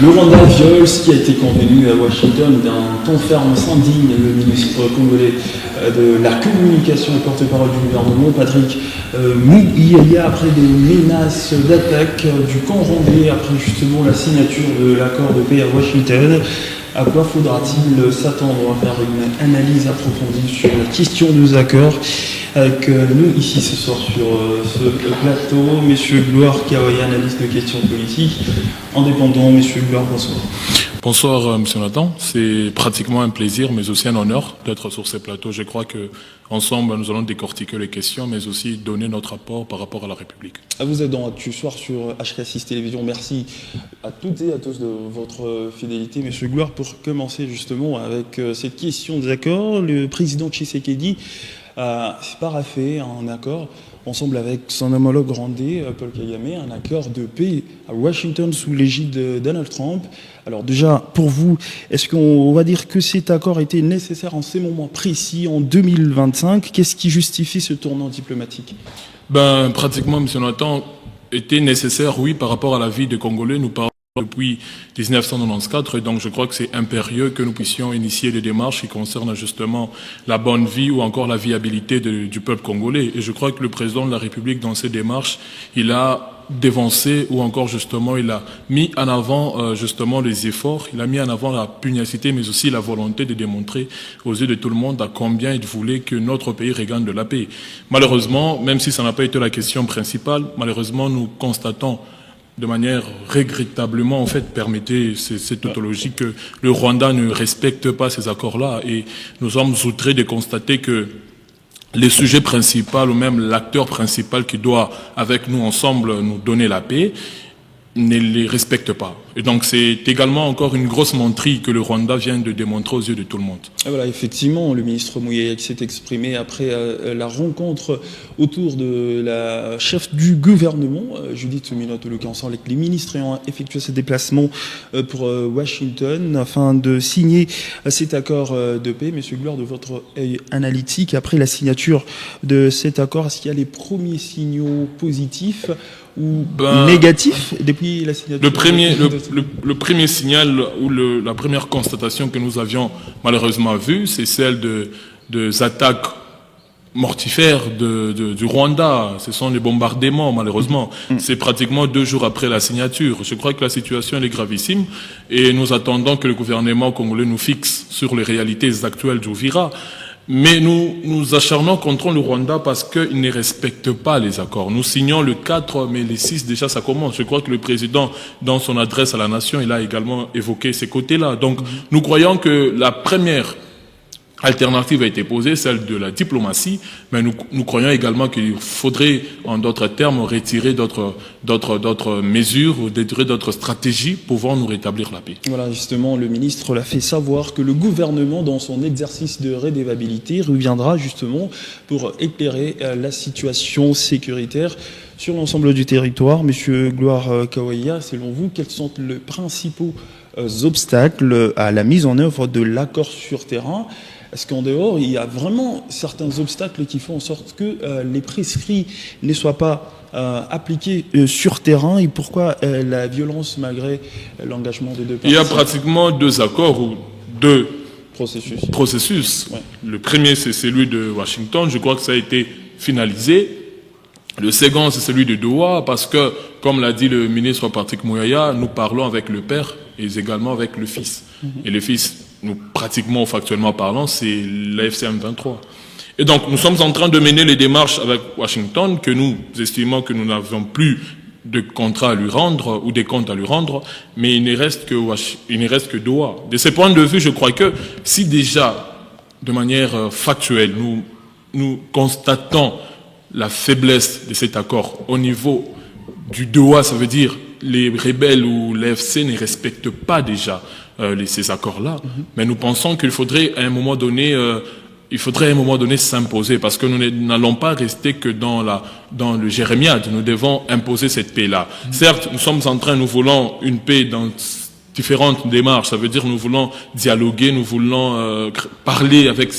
Le Rwanda viole ce qui a été convenu à Washington d'un ton ferme s'indigne le ministre congolais de la communication et porte-parole du gouvernement, Patrick Muyaya, après des menaces d'attaque du camp rwandais, après justement la signature de l'accord de paix à Washington. À quoi faudra-t-il s'attendre à faire une analyse approfondie sur la question des accords avec nous ici ce soir sur ce plateau, messieurs Gloire Kawaya, analyste de questions politiques, indépendant, messieurs Gloire, bonsoir. Bonsoir, monsieur Nathan. C'est pratiquement un plaisir, mais aussi un honneur d'être sur ces plateaux. Je crois que ensemble, nous allons décortiquer les questions, mais aussi donner notre apport par rapport à la République. Vous êtes dans Actu Soir sur HK6 Télévision. Merci à toutes et à tous de votre fidélité, monsieur Gloire. Pour commencer justement avec cette question des accords, le président Tshisekedi a paraphé un accord ensemble avec son homologue rwandais, Paul Kagame, un accord de paix à Washington sous l'égide de Donald Trump. Alors déjà, pour vous, est-ce qu'on va dire que cet accord était nécessaire en ces moments précis, en 2025 ? Qu'est-ce qui justifie ce tournant diplomatique ? Pratiquement, M. Nathan, était nécessaire, oui, par rapport à la vie des Congolais. Nous parlons depuis 1994, et donc je crois que c'est impérieux que nous puissions initier des démarches qui concernent justement la bonne vie ou encore la viabilité du peuple congolais. Et je crois que le président de la République, dans ces démarches, il a dévancé ou encore justement il a mis en avant justement les efforts, il a mis en avant la pugnacité mais aussi la volonté de démontrer aux yeux de tout le monde à combien il voulait que notre pays regagne de la paix. Malheureusement, même si ça n'a pas été la question principale, malheureusement nous constatons de manière regrettablement, en fait, permettez cette tautologie, que le Rwanda ne respecte pas ces accords-là. Et nous sommes outrés de constater que les sujets principaux, ou même l'acteur principal qui doit, avec nous ensemble, nous donner la paix, ne les respecte pas. Et donc c'est également encore une grosse menterie que le Rwanda vient de démontrer aux yeux de tout le monde. Et voilà, effectivement, le ministre Muyaya s'est exprimé après la rencontre autour de la chef du gouvernement, Judith Minotolo, ensemble avec les ministres ayant effectué ce déplacement pour Washington afin de signer cet accord de paix. Monsieur Gloire, de votre œil analytique, après la signature de cet accord, est-ce qu'il y a les premiers signaux positifs ou négatif depuis la signature? Le premier signal ou la première constatation que nous avions malheureusement vue, c'est celle des attaques mortifères du Rwanda. Ce sont les bombardements, malheureusement. C'est pratiquement 2 jours après la signature. Je crois que la situation elle est gravissime et nous attendons que le gouvernement congolais nous fixe sur les réalités actuelles d'Uvira. Mais nous nous acharnons contre le Rwanda parce qu'il ne respecte pas les accords. Nous signons le 4, mais les 6, déjà, ça commence. Je crois que le président, dans son adresse à la nation, il a également évoqué ces côtés-là. Donc, nous croyons que la première alternative a été posée, celle de la diplomatie, mais nous croyons également qu'il faudrait, en d'autres termes, retirer d'autres mesures ou retirer d'autres stratégies pouvant nous rétablir la paix. Voilà, justement, le ministre l'a fait savoir que le gouvernement, dans son exercice de redevabilité, reviendra justement pour éclairer la situation sécuritaire sur l'ensemble du territoire. Monsieur Gloire Kawaya, selon vous, quels sont les principaux obstacles à la mise en œuvre de l'accord sur terrain ? Est-ce qu'en dehors, il y a vraiment certains obstacles qui font en sorte que les prescrits ne soient pas appliqués sur terrain, et pourquoi la violence malgré l'engagement des deux parties? Il y a pratiquement 2 accords ou 2 processus. Ouais. Le premier, c'est celui de Washington. Je crois que ça a été finalisé. Le second, c'est celui de Doha, parce que, comme l'a dit le ministre Patrick Muyaya, nous parlons avec le père et également avec le fils. Et le fils, nous pratiquement factuellement parlant, c'est l'AFCM 23. Et donc, nous sommes en train de mener les démarches avec Washington, que nous estimons que nous n'avons plus de contrat à lui rendre ou des comptes à lui rendre, mais il ne reste que Doha. De ce point de vue, je crois que si déjà, de manière factuelle, nous constatons la faiblesse de cet accord au niveau du Doha, ça veut dire les rebelles ou l'AFC ne respectent pas déjà ces accords-là. Mais nous pensons qu'il faudrait à un moment donné s'imposer, parce que nous n'allons pas rester que dans le jérémiade. Nous devons imposer cette paix-là. Certes, nous voulons une paix différentes démarches. Ça veut dire nous voulons dialoguer, nous voulons parler avec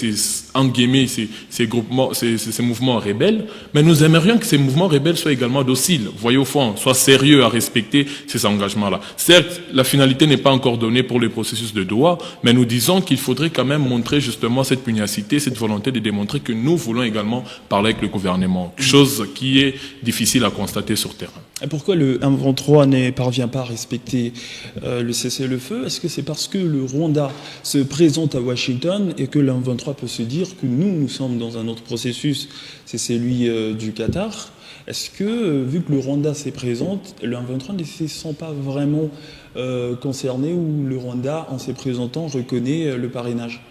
entre guillemets, ces groupements, ces mouvements rebelles, mais nous aimerions que ces mouvements rebelles soient également dociles, voyez au fond, soient sérieux à respecter ces engagements-là. Certes, la finalité n'est pas encore donnée pour le processus de Doha, mais nous disons qu'il faudrait quand même montrer justement cette pugnacité, cette volonté de démontrer que nous voulons également parler avec le gouvernement, chose qui est difficile à constater sur terrain. Et pourquoi le M23 ne parvient pas à respecter le cessez-le-feu? Est-ce que c'est parce que le Rwanda se présente à Washington et que le M23 peut se dire que nous sommes dans un autre processus, c'est celui du Qatar? Est-ce que, vu que le Rwanda s'est présente, le M23 ne se sent pas vraiment concerné ou le Rwanda, en se présentant, reconnaît le parrainage?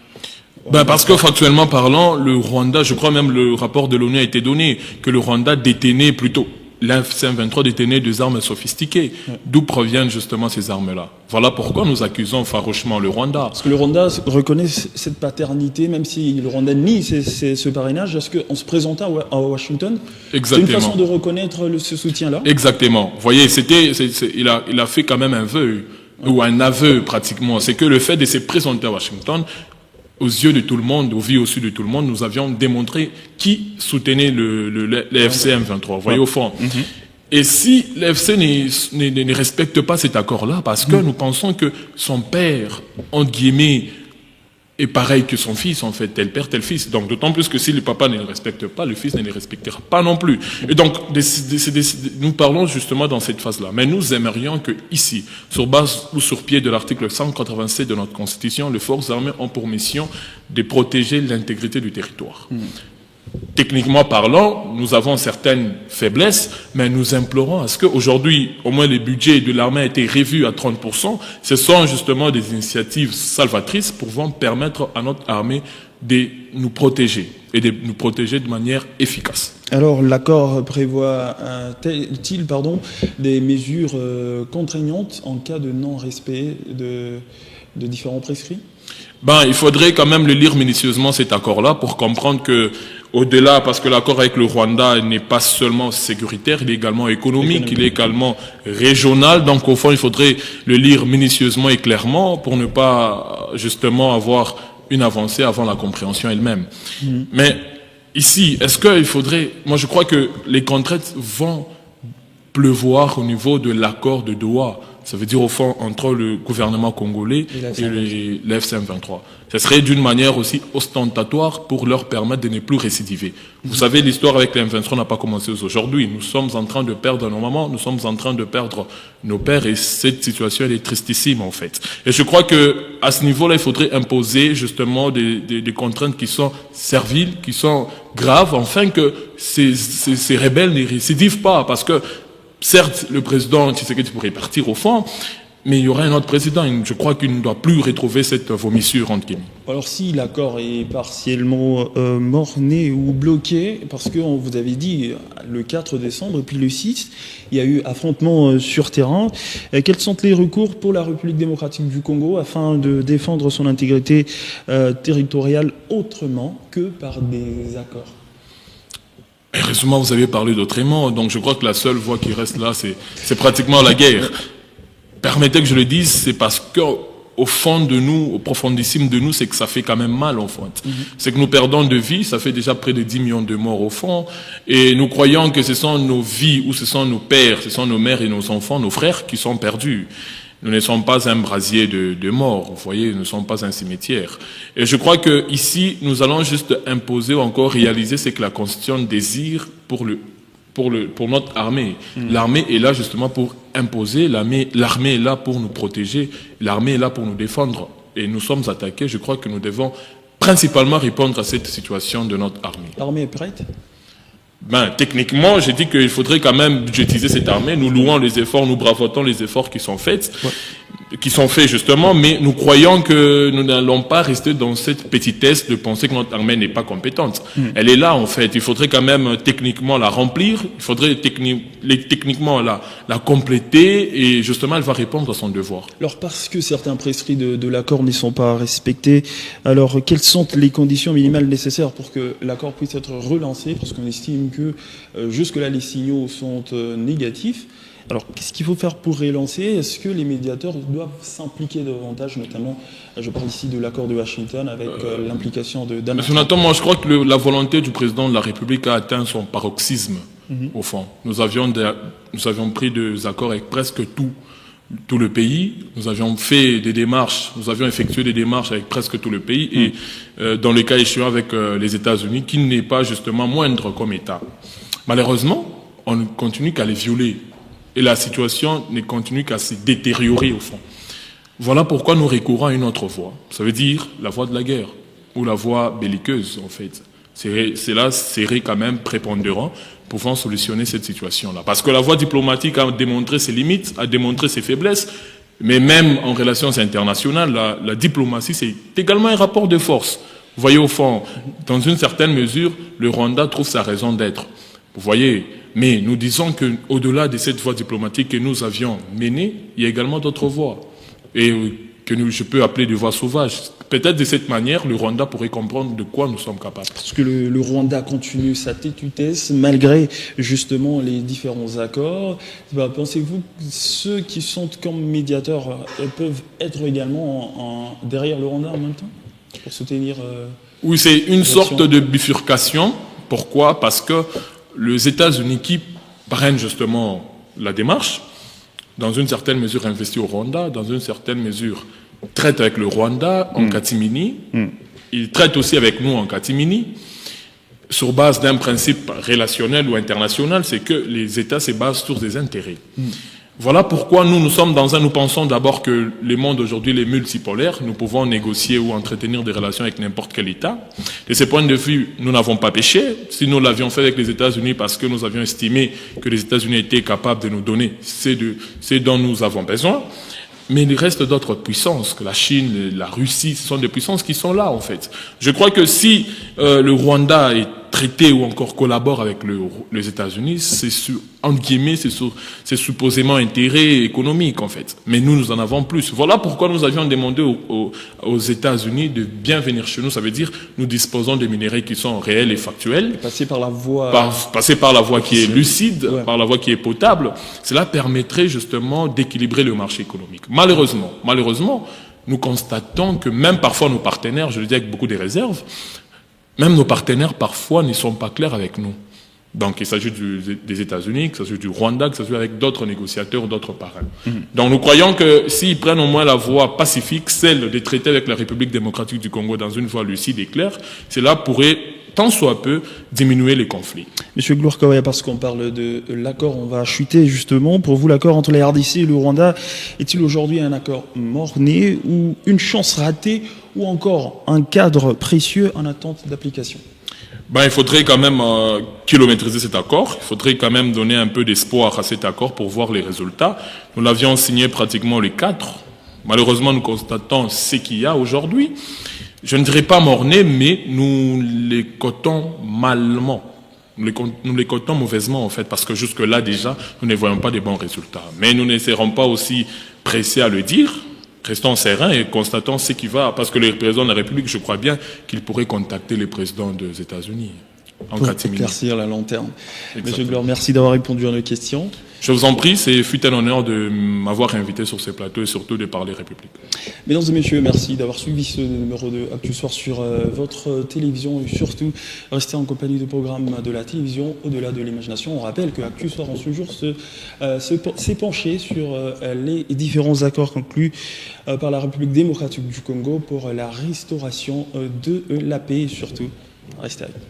Parce que factuellement parlant, le Rwanda, je crois même le rapport de l'ONU a été donné, que le Rwanda détenait plutôt, l'AFC M23 détenait des armes sophistiquées. D'où proviennent justement ces armes-là? Voilà pourquoi nous accusons farouchement le Rwanda. Parce que le Rwanda reconnaît cette paternité, même si le Rwanda nie ce parrainage, est-ce qu'en se présentant à Washington, c'est une façon de reconnaître ce soutien-là? Exactement. Vous voyez, il a fait quand même un vœu, ou un aveu pratiquement. C'est que le fait de se présenter à Washington, aux yeux de tout le monde, aux vues aussi de tout le monde, nous avions démontré qui soutenait l'AFC M23. Vous voyez au fond. Et si l'AFC ne respecte pas cet accord-là, parce que nous pensons que son père, entre guillemets, est pareil que son fils, en fait, tel père, tel fils. Donc, d'autant plus que si le papa ne le respecte pas, le fils ne le respectera pas non plus. Et donc, nous parlons justement dans cette phase-là. Mais nous aimerions que ici, sur base ou sur pied de l'article 187 de notre Constitution, les forces armées ont pour mission de protéger l'intégrité du territoire. Techniquement parlant, nous avons certaines faiblesses, mais nous implorons à ce qu'aujourd'hui, au moins le budget de l'armée a été revu à 30%. Ce sont justement des initiatives salvatrices pouvant permettre à notre armée de nous protéger et de nous protéger de manière efficace. Alors, l'accord prévoit des mesures contraignantes en cas de non-respect de différents prescrits? Il faudrait quand même le lire minutieusement, cet accord-là, pour comprendre que, au-delà, parce que l'accord avec le Rwanda n'est pas seulement sécuritaire, il est également économique, il est également régional. Donc, au fond, il faudrait le lire minutieusement et clairement pour ne pas, justement, avoir une avancée avant la compréhension elle-même. Mais, ici, est-ce qu'il faudrait... Moi, je crois que les contraintes vont pleuvoir au niveau de l'accord de Doha. Ça veut dire, au fond, entre le gouvernement congolais et l'AFC M23. Ce serait d'une manière aussi ostentatoire pour leur permettre de ne plus récidiver. Vous savez, l'histoire avec les M23 n'a pas commencé aujourd'hui. Nous sommes en train de perdre nos mamans, nous sommes en train de perdre nos pères, et cette situation, elle est tristissime, en fait. Et je crois que, à ce niveau-là, il faudrait imposer, justement, des contraintes qui sont serviles, qui sont graves, afin que ces rebelles ne récidivent pas. Parce que, certes, le président Tshisekedi pourrait partir au fond, mais il y aura un autre président. Je crois qu'il ne doit plus retrouver cette vomissure entre guillemets. Alors si l'accord est partiellement mort-né ou bloqué, parce que vous avez dit le 4 décembre et puis le 6, il y a eu affrontement sur terrain. Quels sont les recours pour la République démocratique du Congo afin de défendre son intégrité territoriale autrement que par des accords? Heureusement, vous avez parlé d'autrement, donc je crois que la seule voie qui reste là, c'est pratiquement la guerre. Permettez que je le dise, c'est parce que au fond de nous, au profondissime de nous, c'est que ça fait quand même mal, en fait. C'est que nous perdons de vie, ça fait déjà près de 10 millions de morts au fond, et nous croyons que ce sont nos vies, ou ce sont nos pères, ce sont nos mères et nos enfants, nos frères qui sont perdus. Nous ne sommes pas un brasier de morts, vous voyez, nous ne sommes pas un cimetière. Et je crois que ici, nous allons juste imposer ou encore réaliser ce que la Constitution désire pour notre armée. L'armée est là justement pour imposer, l'armée est là pour nous protéger, l'armée est là pour nous défendre. Et nous sommes attaqués, je crois que nous devons principalement répondre à cette situation de notre armée. L'armée est prête ? Techniquement, j'ai dit qu'il faudrait quand même budgétiser cette armée. Nous louons les efforts, nous bravotons les efforts qui sont faits. Qui sont faits justement, mais nous croyons que nous n'allons pas rester dans cette petitesse de penser que notre armée n'est pas compétente. Elle est là en fait, il faudrait quand même techniquement la remplir, il faudrait techniquement la compléter et justement elle va répondre à son devoir. Alors parce que certains prescrits de l'accord ne sont pas respectés, alors quelles sont les conditions minimales nécessaires pour que l'accord puisse être relancé, parce qu'on estime que jusque-là les signaux sont négatifs. Alors, qu'est-ce qu'il faut faire pour relancer? Est-ce que les médiateurs doivent s'impliquer davantage, notamment, je parle ici de l'accord de Washington avec l'implication de Donald Trump? Jonathan, moi je crois que la volonté du président de la République a atteint son paroxysme, au fond. Nous avions pris des accords avec presque tout le pays. Nous avions fait des démarches, nous avions effectué des démarches avec presque tout le pays et dans le cas échéant avec les États-Unis, qui n'est pas justement moindre comme État. Malheureusement, on ne continue qu'à les violer et la situation ne continue qu'à se détériorer au fond. Voilà pourquoi nous recourons à une autre voie. Ça veut dire la voie de la guerre ou la voie belliqueuse en fait. Cela serait quand même prépondérant pouvant solutionner cette situation-là. Parce que la voie diplomatique a démontré ses limites, a démontré ses faiblesses, mais même en relations internationales, la diplomatie, c'est également un rapport de force. Vous voyez, au fond, dans une certaine mesure, le Rwanda trouve sa raison d'être. Vous voyez, mais nous disons qu'au-delà de cette voie diplomatique que nous avions menée, il y a également d'autres voies. Et je peux appeler des voies sauvages. Peut-être de cette manière, le Rwanda pourrait comprendre de quoi nous sommes capables. Parce que le Rwanda continue sa têtutesse malgré justement les différents accords. Pensez-vous que ceux qui sont comme médiateurs peuvent être également derrière le Rwanda en même temps pour soutenir oui, c'est une sorte de bifurcation. Pourquoi? Parce que les États-Unis qui prennent justement la démarche, dans une certaine mesure investis au Rwanda, dans une certaine mesure traitent avec le Rwanda en catimini, ils traitent aussi avec nous en catimini, sur base d'un principe relationnel ou international, c'est que les États se basent sur des intérêts. Voilà pourquoi nous pensons d'abord que le monde aujourd'hui est multipolaire, nous pouvons négocier ou entretenir des relations avec n'importe quel État. De ce point de vue, nous n'avons pas péché. Si nous l'avions fait avec les États-Unis parce que nous avions estimé que les États-Unis étaient capables de nous donner ce dont nous avons besoin. Mais il reste d'autres puissances, que la Chine, la Russie, ce sont des puissances qui sont là en fait. Je crois que si le Rwanda est traité ou encore collabore avec les États-Unis, c'est entre guillemets, c'est supposément intérêt économique en fait. Mais nous en avons plus. Voilà pourquoi nous avions demandé aux États-Unis de bien venir chez nous. Ça veut dire nous disposons de minéraux qui sont réels et factuels. Passer par la voie... Passer par la voie qui est lucide, par la voie qui est potable. Cela permettrait justement d'équilibrer le marché économique. Malheureusement, nous constatons que même parfois nos partenaires, je le dis avec beaucoup de réserves, même nos partenaires parfois ne sont pas clairs avec nous. Donc il s'agit des États-Unis, qu'il s'agit du Rwanda, qu'il s'agit avec d'autres négociateurs, d'autres parrains. Donc nous croyons que s'ils prennent au moins la voie pacifique, celle de traiter avec la République démocratique du Congo dans une voie lucide et claire, cela pourrait tant soit peu diminuer les conflits. Monsieur Gloire Kawaya, parce qu'on parle de l'accord, on va chuter justement. Pour vous, l'accord entre la RDC et le Rwanda est-il aujourd'hui un accord mort-né ou une chance ratée ou encore un cadre précieux en attente d'application? Il faudrait quand même kilométriser cet accord. Il faudrait quand même donner un peu d'espoir à cet accord pour voir les résultats. Nous l'avions signé pratiquement les 4. Malheureusement, nous constatons ce qu'il y a aujourd'hui. Je ne dirais pas mort-né, mais nous les cotons malement. Nous les cotons mauvaisement, en fait, parce que jusque-là, déjà, nous ne voyons pas de bons résultats. Mais nous ne serons pas aussi pressés à le dire. Restons sereins et constatons ce qui va. Parce que le président de la République, je crois bien qu'il pourrait contacter les présidents des États-Unis. Pour éclaircir la lanterne. Monsieur Gloire, merci d'avoir répondu à nos questions. Je vous en prie, c'est fut un honneur de m'avoir invité sur ce plateau et surtout de parler République. Mesdames et messieurs, merci d'avoir suivi ce numéro de Actu Soir sur votre télévision et surtout restez en compagnie du programme de la télévision au-delà de l'imagination. On rappelle que Actu Soir en ce jour s'est penché sur les différents accords conclus par la République démocratique du Congo pour la restauration de la paix et surtout restez avec nous.